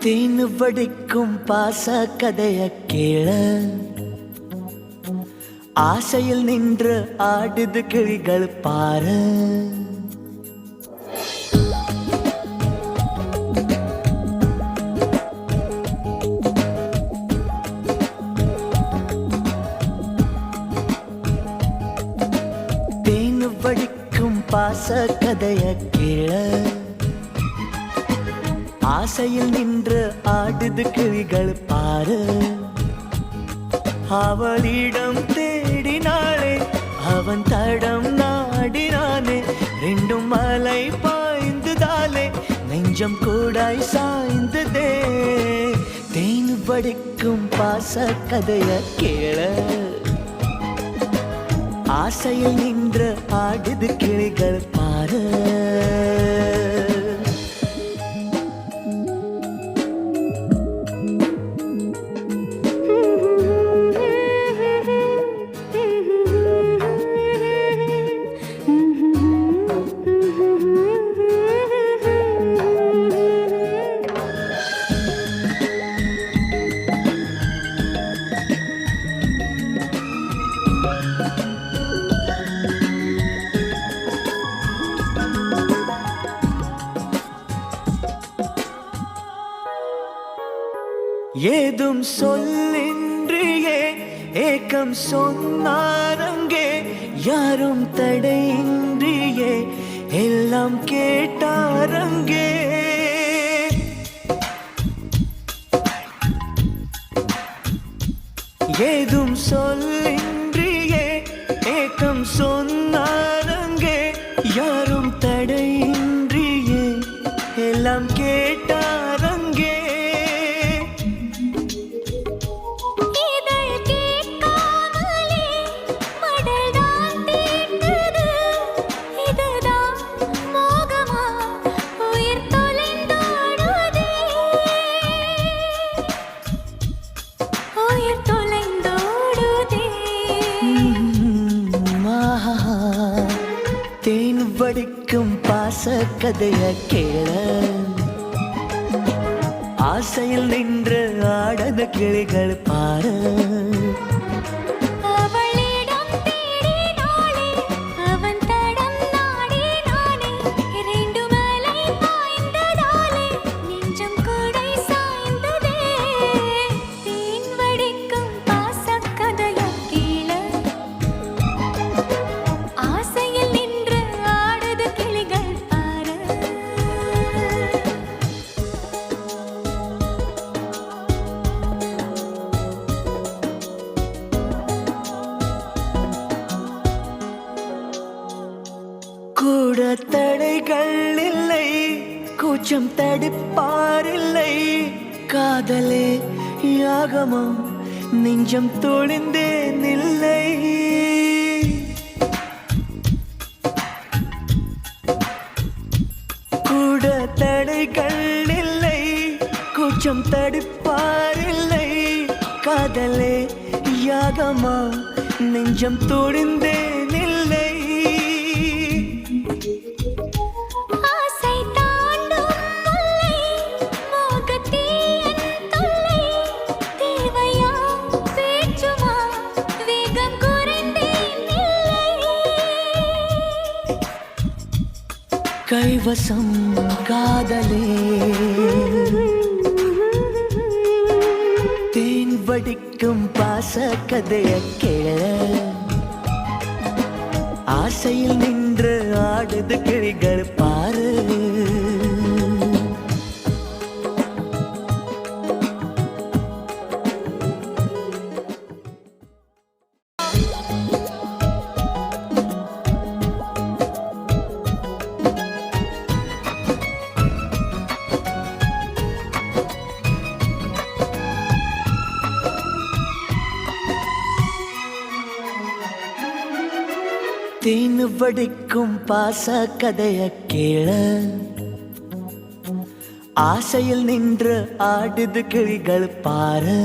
தேனு வடிக்கும் பாச கதைய கேள ஆசையில் நின்று ஆடுது கிளிகள் பாரு. தேனு வடிக்கும் பாச கதைய கேள ஆசையில் நின்று ஆடுது கிளிகள் பாரு. அவளிடம் தேடினாளே அவன் தடம் நாடினானே, ரெண்டும் மலை பாய்ந்துதாலே நெஞ்சம் கூடாய் சாய்ந்ததே. தேன் வடிக்கும் பாச கதைய கேள ஆசையில் நின்று ஆடுது கிளிகள் பாரு. ஏதும் சொல்லின்றியே ஏக்கம் சொன்னாரங்கே, யாரும் தடையின்றியே எல்லாம் கேட்டாரங்கே. ஏதும் சொல்லின்றியே ஏக்கம் சொன்னாரங்கே, யாரும் தடையின்றியே எல்லாம் கேட்டாரங்கே. தேன் வடிக்கும் பாச கதைய கேள ஆசையில் நின்று ஆடத கிளிகள் பாரு. கூட தடைகள் இல்லை, கூச்சம் தடுப்பாரில்லை, காதலே யாகமா நெஞ்சம் தொழிந்தேன் இல்லை. கூட தடைகள் இல்லை, கூச்சம் தடுப்பாரில்லை, காதலே யாகமா நெஞ்சம் தொழிந்தேன் இல்லை. கைவசம் காதலே தேன் வடிக்கும் பாச கதைய கேள ஆசையில் நின்று ஆடுது கிளிகள் பாரு. தேன் வடிக்கும் பாச கதைய கேள ஆசையில் நின்று ஆடுது கிளிகள் பாரு.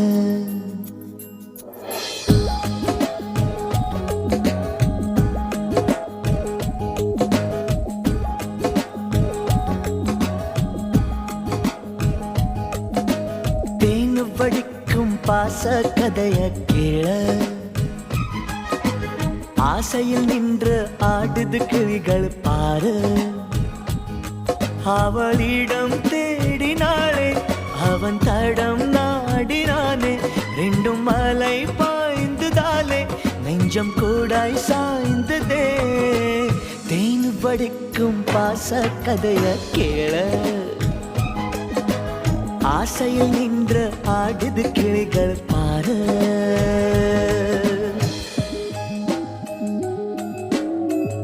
பாச கதைய கேள ஆசையில் நின்று ஆடுது கிளிகள் பாரு அவளிடம் தேடினாளே அவன் தடம் நாடினானே ரெண்டும் மலை பாய்ந்துதாலே நெஞ்சம் கூடாய் சாய்ந்ததே தேன் வடிக்கும் பாச கதைய கேள ஆசையில் நின்று ஆடுது கிளிகள் பாரு